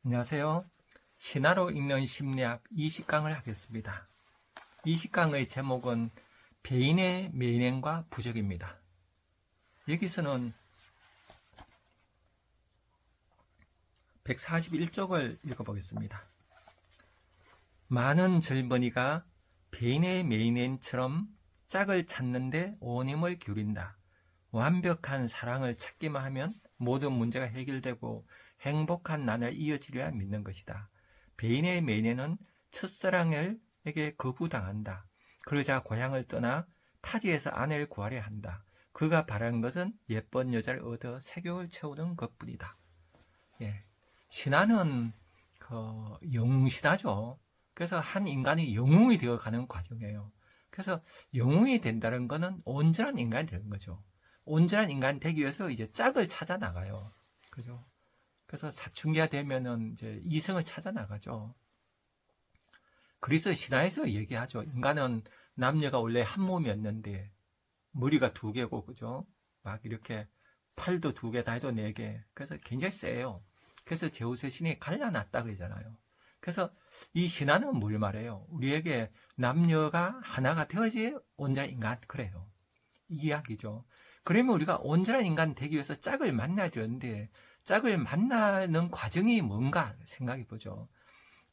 안녕하세요. 신화로 읽는 심리학 20강을 하겠습니다. 20강의 제목은 배인의 매인행과 부적입니다. 여기서는 141쪽을 읽어보겠습니다. 많은 젊은이가 배인의 매인행처럼 짝을 찾는데 온 힘을 기울인다. 완벽한 사랑을 찾기만 하면 모든 문제가 해결되고 행복한 난을 이어지려야 믿는 것이다. 배인의 매인에는 첫사랑에게 거부당한다. 그러자 고향을 떠나 타지에서 아내를 구하려 한다. 그가 바라는 것은 예쁜 여자를 얻어 색욕을 채우는 것뿐이다. 예. 신화는 영웅신화죠. 그래서 한 인간이 영웅이 되어가는 과정이에요. 그래서 영웅이 된다는 것은 온전한 인간이 되는 거죠. 온전한 인간이 되기 위해서 이제 짝을 찾아 나가요. 그죠? 그래서 사춘기가 되면은 이제 이성을 찾아 나가죠. 그래서 신화에서 얘기하죠. 인간은 남녀가 원래 한 몸이었는데 머리가 두 개고, 그죠? 막 이렇게 팔도 두 개, 다리도 네 개. 그래서 굉장히 세요. 그래서 제우스 신이 갈라놨다 그러잖아요. 그래서 이 신화는 뭘 말해요? 우리에게 남녀가 하나가 되어야지 온전한 인간, 그래요. 이 이야기죠. 그러면 우리가 온전한 인간 되기 위해서 짝을 만나야 되는데 짝을 만나는 과정이 뭔가 생각해 보죠.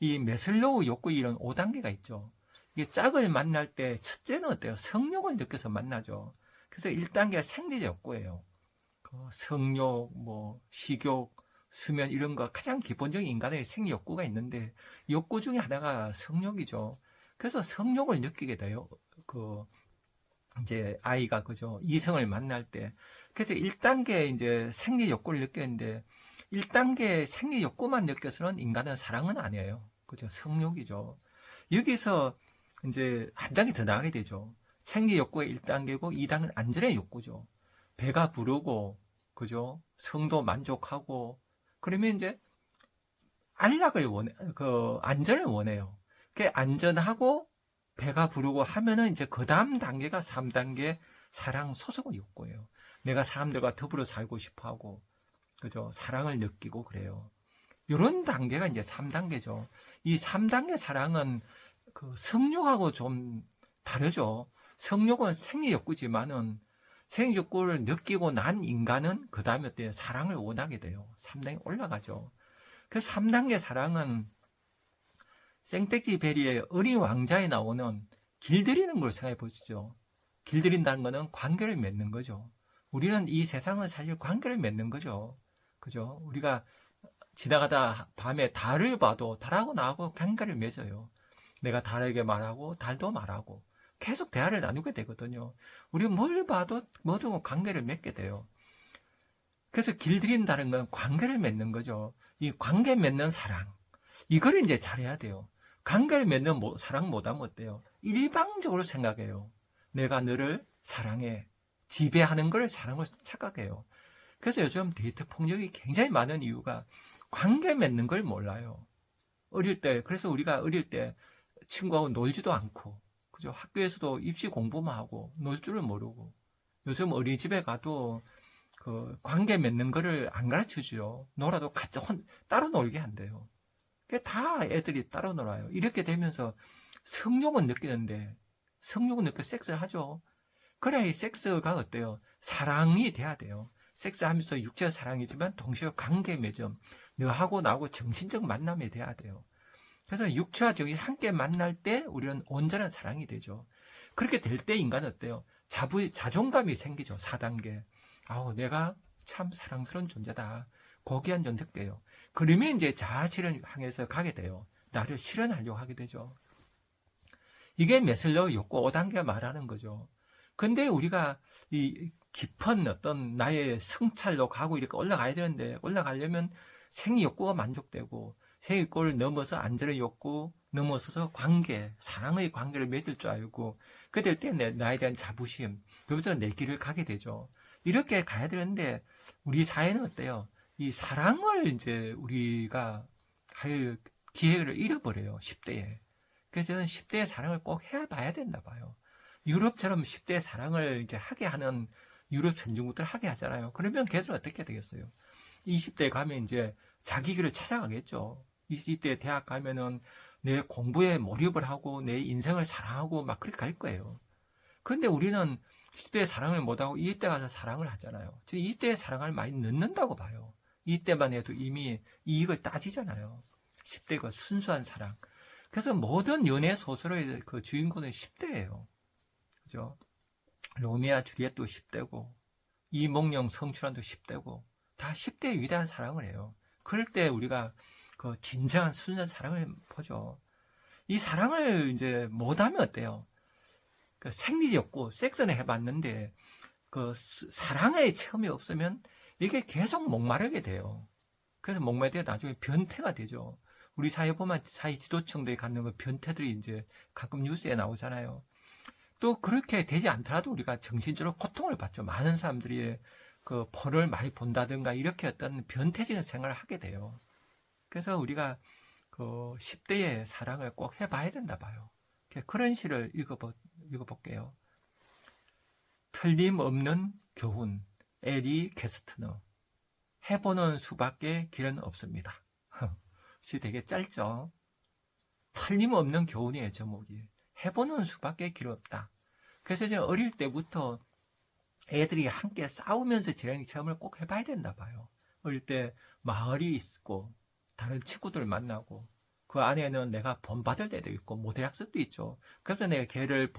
이 메슬로우 욕구 이런 5단계가 있죠. 이게 짝을 만날 때 첫째는 어때요? 성욕을 느껴서 만나죠. 그래서 1단계가 생리적 욕구예요. 성욕, 식욕, 수면 이런 거 가장 기본적인 인간의 생리 욕구가 있는데 욕구 중에 하나가 성욕이죠. 그래서 성욕을 느끼게 돼요. 이제 아이가 그죠, 이성을 만날 때. 그래서 1단계 이제 생리 욕구를 느꼈는데 1단계 생리 욕구만 느껴서는 인간은 사랑은 아니에요. 그죠? 성욕이죠. 여기서 이제 한 단계 더 나가게 되죠. 생리 욕구가 1단계고 2단계는 안전의 욕구죠. 배가 부르고 그죠? 성도 만족하고 그러면 이제 안락을 안전을 원해요. 그 안전하고 배가 부르고 하면은 이제 그 다음 단계가 3단계 사랑 소속의 욕구예요. 내가 사람들과 더불어 살고 싶어 하고, 그죠? 사랑을 느끼고 그래요. 이런 단계가 이제 3단계죠. 이 3단계 사랑은 성욕하고 좀 다르죠. 성욕은 생리 욕구지만은 생리 욕구를 느끼고 난 인간은 그 다음에 어때요? 사랑을 원하게 돼요. 3단계 올라가죠. 그래서 3단계 사랑은 생텍쥐 베리의 어린 왕자에 나오는 길들이는 걸 생각해 보시죠. 길들인다는 것은 관계를 맺는 거죠. 우리는 이 세상을 살릴 관계를 맺는 거죠. 그죠? 우리가 지나가다 밤에 달을 봐도 달하고 나하고 관계를 맺어요. 내가 달에게 말하고 달도 말하고 계속 대화를 나누게 되거든요. 우리 뭘 봐도 모두 관계를 맺게 돼요. 그래서 길들인다는 건 관계를 맺는 거죠. 이 관계 맺는 사랑, 이걸 이제 잘해야 돼요. 관계를 맺는 사랑 못하면 어때요? 일방적으로 생각해요. 내가 너를 사랑해. 지배하는 걸 사랑으로 착각해요. 그래서 요즘 데이트 폭력이 굉장히 많은 이유가 관계 맺는 걸 몰라요. 그래서 우리가 어릴 때 친구하고 놀지도 않고, 그죠? 학교에서도 입시 공부만 하고, 놀 줄을 모르고, 요즘 어린이집에 가도 관계 맺는 거를 안 가르쳐줘요. 놀아도 따로 놀게 한대요. 다 애들이 따로 놀아요. 이렇게 되면서 성욕은 느끼는데 성욕은 느껴 섹스를 하죠. 그래야 이 섹스가 어때요? 사랑이 돼야 돼요. 섹스하면서 육체의 사랑이지만 동시에 관계 맺음, 너하고 나하고 정신적 만남이 돼야 돼요. 그래서 육체와 정이 함께 만날 때 우리는 온전한 사랑이 되죠. 그렇게 될 때 인간은 어때요? 자존감이 생기죠. 4단계. 내가 참 사랑스러운 존재다. 고귀한 존재 느껴요. 그러면 이제 자아실현을 향해서 가게 돼요. 나를 실현하려고 하게 되죠. 이게 메슬로우 욕구 5단계가 말하는 거죠. 근데 우리가 이 깊은 어떤 나의 성찰로 가고 이렇게 올라가야 되는데 올라가려면 생리 욕구가 만족되고 생리 욕구를 넘어서 안전의 욕구 넘어서서 사랑의 관계를 맺을 줄 알고 그럴 때 나에 대한 자부심, 그러면서 내 길을 가게 되죠. 이렇게 가야 되는데 우리 사회는 어때요? 이 사랑을 이제 우리가 할 기회를 잃어버려요. 10대에. 그래서 저는 10대의 사랑을 꼭 해봐야 된다 봐요. 유럽처럼 10대의 사랑을 이제 하게 하는 유럽 선진국들 하게 하잖아요. 그러면 걔들은 어떻게 되겠어요? 20대 가면 이제 자기 길을 찾아가겠죠. 이때 대학 가면은 내 공부에 몰입을 하고 내 인생을 사랑하고 막 그렇게 갈 거예요. 그런데 우리는 10대에 사랑을 못하고 20대 가서 사랑을 하잖아요. 저 20대에 사랑을 많이 늦는다고 봐요. 20대만 해도 이미 이익을 따지잖아요. 10대 그 순수한 사랑. 그래서 모든 연애 소설의 그 주인공은 10대예요. 그죠? 로미오와 줄리엣도 10대고, 이몽룡 성춘환도 10대고, 다 10대의 위대한 사랑을 해요. 그럴 때 우리가 그 진정한 순수한 사랑을 보죠. 이 사랑을 이제 못하면 어때요? 그 생리도 없고 섹스는 해봤는데 그 사랑의 체험이 없으면 이게 계속 목마르게 돼요. 그래서 목마르게 나중에 변태가 되죠. 우리 사회 보면 사회 지도층들이 갖는 그 변태들이 이제 가끔 뉴스에 나오잖아요. 또 그렇게 되지 않더라도 우리가 정신적으로 고통을 받죠. 많은 사람들이 그 폰을 많이 본다든가 이렇게 어떤 변태적인 생활을 하게 돼요. 그래서 우리가 그 10대의 사랑을 꼭 해봐야 된다 봐요. 그런 시를 읽어볼게요. 틀림없는 교훈, 에리 게스트너. 해보는 수밖에 길은 없습니다. 시 되게 짧죠? 틀림없는 교훈이에요, 제목이. 해보는 수밖에 길 없다. 그래서 이제 어릴 때부터 애들이 함께 싸우면서 지내는 체험을 꼭 해봐야 된다 봐요. 어릴 때 마을이 있고 다른 친구들 만나고 그 안에는 내가 본받을 때도 있고 모델 학습도 있죠. 그래서 내가 걔를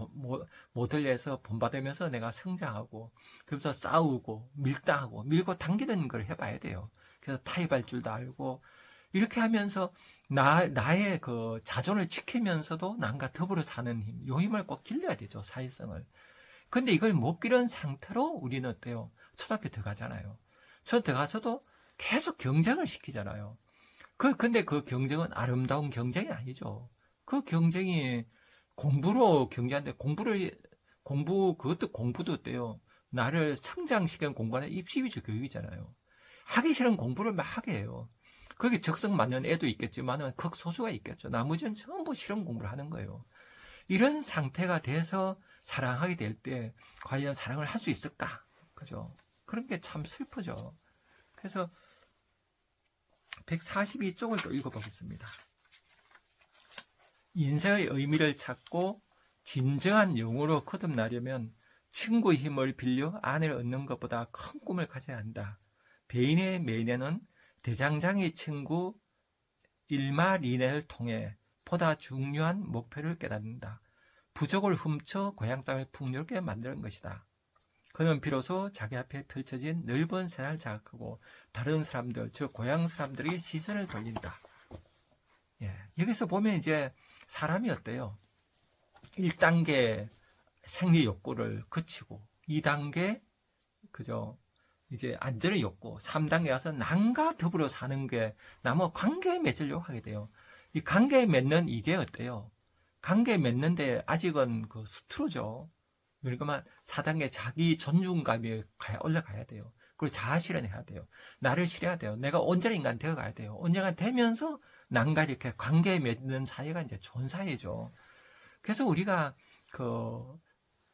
모델에서 본받으면서 내가 성장하고 그래서 싸우고 밀당하고 밀고 당기는 걸 해봐야 돼요. 그래서 타협할 줄도 알고 이렇게 하면서 나의 그 자존을 지키면서도 남과 더불어 사는 힘, 이 힘을 꼭 길러야 되죠. 사회성을. 근데 이걸 못 기른 상태로 우리는 어때요? 초등학교 들어가잖아요. 초등학교 들어가서도 계속 경쟁을 시키잖아요. 근데 그 경쟁은 아름다운 경쟁이 아니죠. 그 경쟁이 공부로 경쟁하는데 그것도 공부도 어때요? 나를 성장시키는 공부는 입시 위주 교육이잖아요. 하기 싫은 공부를 막 하게 해요. 거기 적성 맞는 애도 있겠지만 극소수가 있겠죠. 나머지는 전부 싫은 공부를 하는 거예요. 이런 상태가 돼서 사랑하게 될 때 과연 사랑을 할 수 있을까? 그죠? 그런 게 참 슬프죠. 그래서 142쪽을 또 읽어보겠습니다. 인생의 의미를 찾고 진정한 영으로 거듭나려면 친구의 힘을 빌려 아내를 얻는 것보다 큰 꿈을 가져야 한다. 베인의 매년은 대장장이 친구 일마 리네를 통해 보다 중요한 목표를 깨닫는다. 부족을 훔쳐 고향 땅을 풍요롭게 만드는 것이다. 그는 비로소 자기 앞에 펼쳐진 넓은 세상을 자각하고 다른 사람들, 즉 고향 사람들에게 시선을 돌린다. 여기서 보면 이제 사람이 어때요? 1단계 생리 욕구를 그치고 2단계 그죠? 이제 안전의 욕구, 3단계 가서 남과 더불어 사는 게 나무 관계에 맺으려고 하게 돼요. 이 관계에 맺는 이게 어때요? 관계에 맺는데 아직은 그 스트로죠. 그러니까 4단계 자기 존중감이 올라가야 돼요. 그리고 자아 실현해야 돼요. 나를 실해야 돼요. 내가 온전한 인간 되어가야 돼요. 온전한 되면서 남과 이렇게 관계에 맺는 사이가 이제 좋은 사이죠. 그래서 우리가 그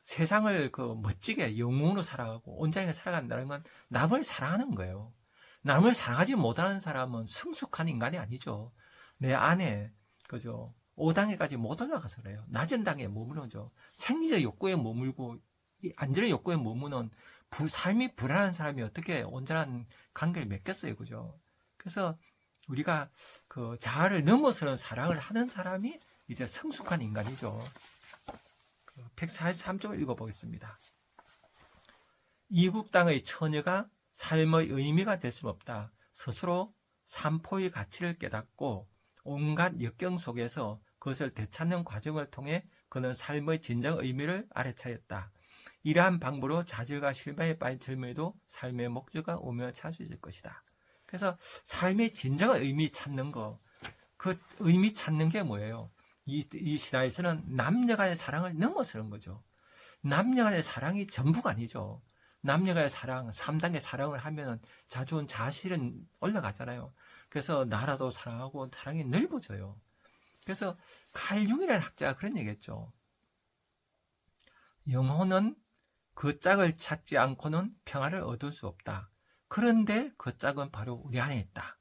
세상을 그 멋지게 영웅으로 살아가고 온전하게 살아간다는 건 남을 사랑하는 거예요. 남을 사랑하지 못하는 사람은 성숙한 인간이 아니죠. 내 안에 그죠 5단계까지 못 올라가서 그래요. 낮은 단계에 머무르죠. 생리적 욕구에 머물고 안전의 욕구에 머무는 삶이 불안한 사람이 어떻게 온전한 관계를 맺겠어요, 그죠? 그래서 우리가 그 자아를 넘어서는 사랑을 하는 사람이 이제 성숙한 인간이죠. 143쪽을 읽어보겠습니다. 이국 땅의 처녀가 삶의 의미가 될 수는 없다. 스스로 삼포의 가치를 깨닫고 온갖 역경 속에서 그것을 되찾는 과정을 통해 그는 삶의 진정 의미를 알아차렸다. 이러한 방법으로 좌절과 실망에 빠진 젊은이도 삶의 목적과 운명을 찾을 수 있을 것이다. 그래서 삶의 진정한 의미 찾는 거, 그 의미 찾는 게 뭐예요? 이 신화에서는 남녀 간의 사랑을 넘어서는 거죠. 남녀 간의 사랑이 전부가 아니죠. 남녀 간의 사랑, 3단계 사랑을 하면 자존 자실은 올라가잖아요. 그래서 나라도 사랑하고 사랑이 넓어져요. 그래서 칼 융이라는 학자가 그런 얘기했죠. 영혼은 그 짝을 찾지 않고는 평화를 얻을 수 없다. 그런데 그 짝은 바로 우리 안에 있다.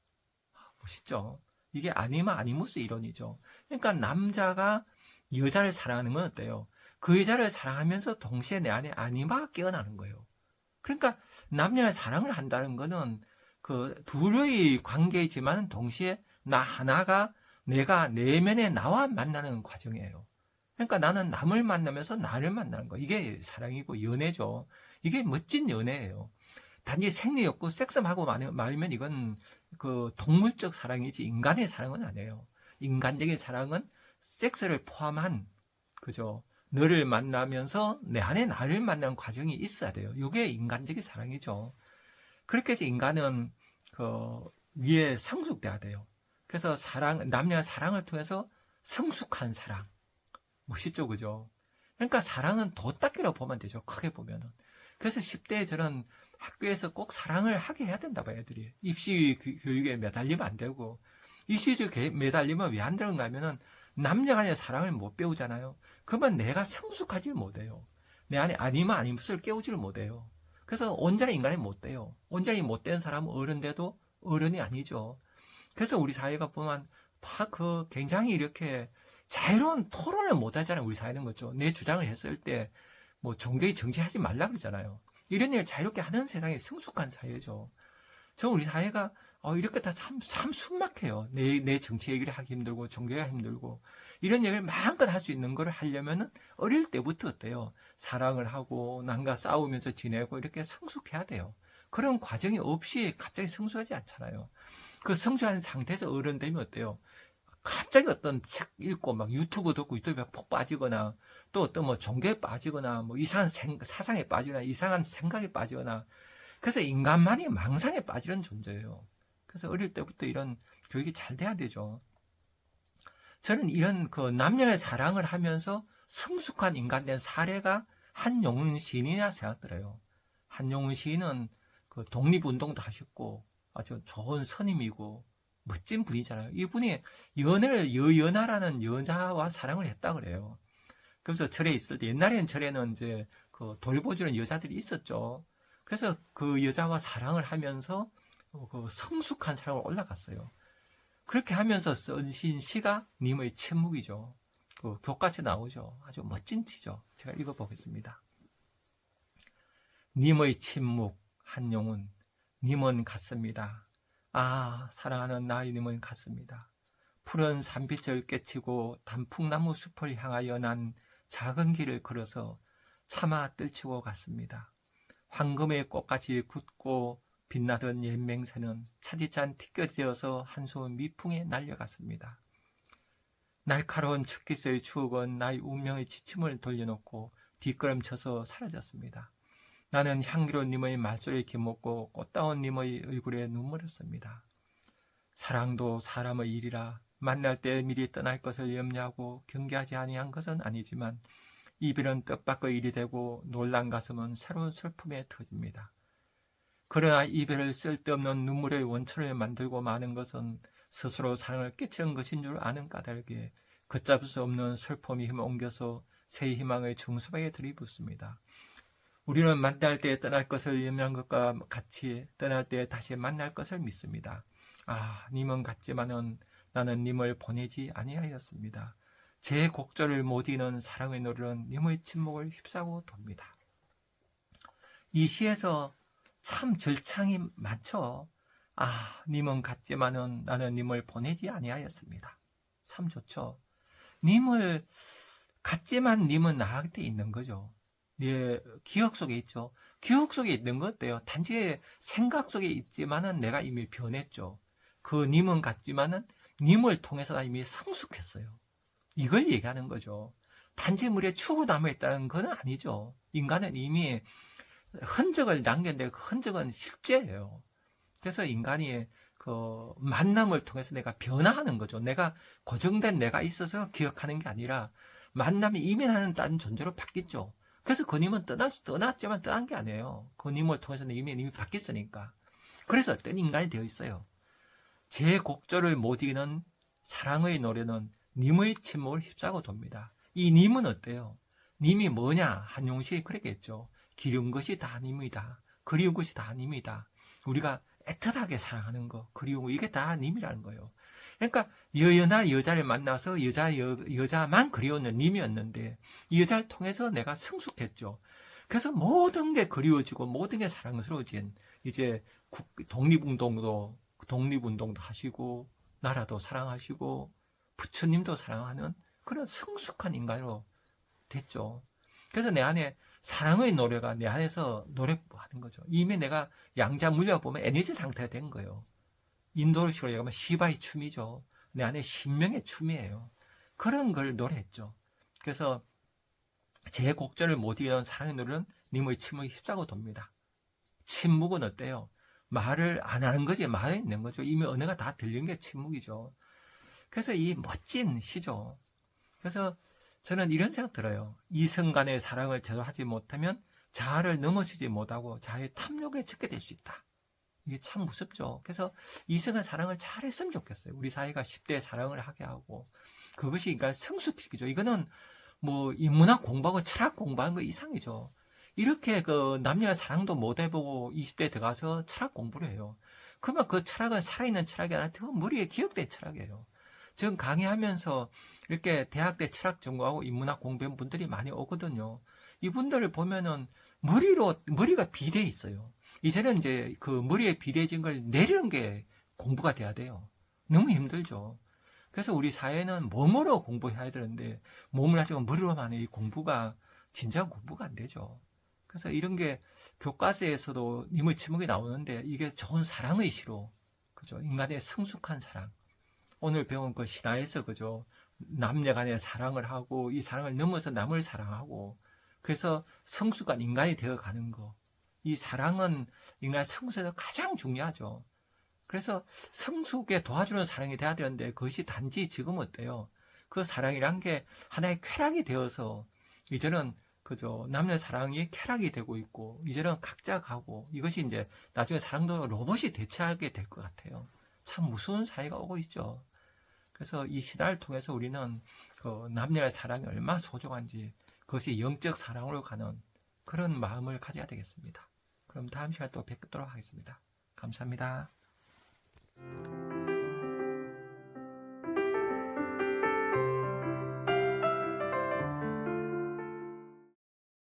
멋있죠? 이게 아니마 아니무스 이론이죠. 그러니까 남자가 여자를 사랑하는 건 어때요? 그 여자를 사랑하면서 동시에 내 안에 아니마가 깨어나는 거예요. 그러니까 남녀의 사랑을 한다는 거는 그 둘의 관계이지만 동시에 나 하나가 내가 내면의 나와 만나는 과정이에요. 그러니까 나는 남을 만나면서 나를 만나는 거. 이게 사랑이고 연애죠. 이게 멋진 연애예요. 단지 생리욕구 섹스하고 말면 이건 그 동물적 사랑이지 인간의 사랑은 아니에요. 인간적인 사랑은 섹스를 포함한 그죠. 너를 만나면서 내 안에 나를 만나는 과정이 있어야 돼요. 이게 인간적인 사랑이죠. 그렇게 해서 인간은 그 위에 성숙돼야 돼요. 그래서 남녀의 사랑을 통해서 성숙한 사랑. 멋있죠, 그죠? 그러니까 사랑은 도닦기로 보면 되죠, 크게 보면은. 그래서 10대에 저는 학교에서 꼭 사랑을 하게 해야 된다 봐요, 애들이. 입시 교육에 매달리면 안 되고. 입시교육에 매달리면 왜 안 되는가 하면은 남녀 간의 사랑을 못 배우잖아요. 그러면 내가 성숙하지 못해요. 내 안에 아니면 아니무스를 깨우지를 못해요. 그래서 온전히 인간이 못 돼요. 온전히 못된 사람은 어른돼도 어른이 아니죠. 그래서 우리 사회가 보면 굉장히 이렇게 자유로운 토론을 못 하잖아요. 우리 사회는 거죠. 내 주장을 했을 때 뭐 종교의 정치하지 말라 그러잖아요. 이런 일을 자유롭게 하는 세상이 성숙한 사회죠. 우리 사회가 이렇게 다 참 숨막혀요. 내 정치 얘기를 하기 힘들고 종교가 힘들고 이런 얘기를 마음껏 할 수 있는 걸 하려면은 어릴 때부터 어때요? 사랑을 하고 남과 싸우면서 지내고 이렇게 성숙해야 돼요. 그런 과정이 없이 갑자기 성숙하지 않잖아요. 그 성숙한 상태에서 어른 되면 어때요? 갑자기 어떤 책 읽고 막 유튜브 듣고 유튜브에 푹 빠지거나 또 어떤 뭐 종교에 빠지거나 뭐 이상한 사상에 빠지거나 이상한 생각에 빠지거나 그래서 인간만이 망상에 빠지는 존재예요. 그래서 어릴 때부터 이런 교육이 잘 돼야 되죠. 저는 이런 그 남녀의 사랑을 하면서 성숙한 인간 된 사례가 한용운 시인이라 생각들어요. 한용운 시인은 그 독립운동도 하셨고 아주 좋은 선임이고 멋진 분이잖아요. 이분이 연애를 여연아라는 여자와 사랑을 했다 그래요. 그래서 절에 있을 때 옛날에는 절에는 이제 그 돌보주는 여자들이 있었죠. 그래서 그 여자와 사랑을 하면서 그 성숙한 사랑을 올라갔어요. 그렇게 하면서 쓰신 시가 님의 침묵이죠. 그 교과서에 나오죠. 아주 멋진 시죠. 제가 읽어보겠습니다. 님의 침묵 한용운 님은 같습니다. 사랑하는 나의 님은 같습니다. 푸른 산빛을 깨치고 단풍나무 숲을 향하여 난 작은 길을 걸어서 차마 떨치고 갔습니다. 황금의 꽃같이 굳고 빛나던 옛 맹세는 차디찬 티끌되어서 한숨 미풍에 날려갔습니다. 날카로운 첫기스의 추억은 나의 운명의 지침을 돌려놓고 뒷걸음쳐서 사라졌습니다. 나는 향기로운 님의 말소리에 기먹고 꽃다운 님의 얼굴에 눈물을 씁니다. 사랑도 사람의 일이라 만날 때 미리 떠날 것을 염려하고 경계하지 아니한 것은 아니지만 이별은 뜻밖의 일이 되고 놀란 가슴은 새로운 슬픔에 터집니다. 그러나 이별을 쓸데없는 눈물의 원천을 만들고 마는 것은 스스로 사랑을 깨치는 것인 줄 아는 까닭에 걷잡을 수 없는 슬픔이 힘옮겨서 새 희망의 중수박에 들이붓습니다. 우리는 만날 때 떠날 것을 염려한 것과 같이 떠날 때 다시 만날 것을 믿습니다. 님은 같지만은 나는 님을 보내지 아니하였습니다. 제 곡절을 못 이는 사랑의 노래는 님의 침묵을 휩싸고 돕니다. 이 시에서 참 절창이 많죠. 님은 같지만은 나는 님을 보내지 아니하였습니다. 참 좋죠. 님을 같지만 님은 나한테 있는 거죠. 네 기억 속에 있죠. 기억 속에 있는 것 어때요? 단지 생각 속에 있지만은 내가 이미 변했죠. 그 님은 같지만은 님을 통해서 나 이미 성숙했어요. 이걸 얘기하는 거죠. 단지 물에 추고 남아있다는 건 아니죠. 인간은 이미 흔적을 남겼는데 그 흔적은 실제예요. 그래서 인간이 그 만남을 통해서 내가 변화하는 거죠. 내가 고정된 내가 있어서 기억하는 게 아니라 만남이 이민하는 다른 존재로 바뀌죠. 그래서 그 님은 떠났지만 떠난 게 아니에요. 그 님을 통해서는 이미 바뀌었으니까. 그래서 어떤 인간이 되어 있어요. 제 곡절을 못 이기는 사랑의 노래는 님의 침묵을 휩싸고 돕니다. 이 님은 어때요? 님이 뭐냐? 한용식이 그랬겠죠. 기른 것이 다 님이다. 그리운 것이 다 님이다. 우리가 애틋하게 사랑하는 거, 그리우고 이게 다 님이라는 거예요. 그러니까 여여나 여자를 만나서 여자만 그리웠는 님이었는데 이 여자를 통해서 내가 성숙했죠. 그래서 모든 게 그리워지고 모든 게 사랑스러워진 이제 독립운동도 하시고 나라도 사랑하시고 부처님도 사랑하는 그런 성숙한 인간으로 됐죠. 그래서 내 안에 사랑의 노래가 내 안에서 노래하는 거죠. 이미 내가 양자 물려보면 에너지 상태가 된 거예요. 인도식으로 얘기하면 시바의 춤이죠. 내 안에 신명의 춤이에요. 그런 걸 노래했죠. 그래서 제 곡절을 못 이어는 사랑의 노래는 님의 침묵이 휩싸고 돕니다. 침묵은 어때요? 말을 안 하는 거지, 말에 있는 거죠. 이미 언어가 다 들린 게 침묵이죠. 그래서 이 멋진 시죠. 그래서 저는 이런 생각 들어요. 이성 간의 사랑을 제대로 하지 못하면 자아를 넘어서지 못하고 자아의 탐욕에 젖게 될 수 있다. 이게 참 무섭죠. 그래서 이성의 사랑을 잘 했으면 좋겠어요. 우리 사회가 10대 사랑을 하게 하고 그것이 인간을 성숙시키죠. 이거는 뭐 인문학 공부하고 철학 공부하는 거 이상이죠. 이렇게 그 남녀의 사랑도 못 해보고 20대에 들어가서 철학 공부를 해요. 그러면 그 철학은 살아있는 철학이 아니라 그 머리에 기억된 철학이에요. 지금 강의하면서 이렇게 대학 때 철학 전공하고 인문학 공부한 분들이 많이 오거든요. 이분들을 보면은 머리가 비대해 있어요. 이제는 이제 그 머리에 비대해진 걸 내리는 게 공부가 돼야 돼요. 너무 힘들죠. 그래서 우리 사회는 몸으로 공부해야 되는데 몸을 가지고 머리로만 하는 이 공부가 진짜 공부가 안 되죠. 그래서 이런 게 교과서에서도 님의 침묵이 나오는데 이게 좋은 사랑의 시로, 그죠? 인간의 성숙한 사랑. 오늘 배운 그 신화에서, 그죠? 남녀 간의 사랑을 하고 이 사랑을 넘어서 남을 사랑하고 그래서 성숙한 인간이 되어 가는 거. 이 사랑은 인간 성숙에서 가장 중요하죠. 그래서 성숙에 도와주는 사랑이 돼야 되는데 그것이 단지 지금 어때요? 그 사랑이란 게 하나의 쾌락이 되어서 이제는 그죠 남녀 사랑이 쾌락이 되고 있고 이제는 각자 가고 이것이 이제 나중에 사랑도 로봇이 대체하게 될 것 같아요. 참 무서운 사회가 오고 있죠. 그래서 이 신화를 통해서 우리는 그 남녀의 사랑이 얼마나 소중한지 그것이 영적 사랑으로 가는 그런 마음을 가져야 되겠습니다. 그럼 다음 시간에 또 뵙도록 하겠습니다. 감사합니다.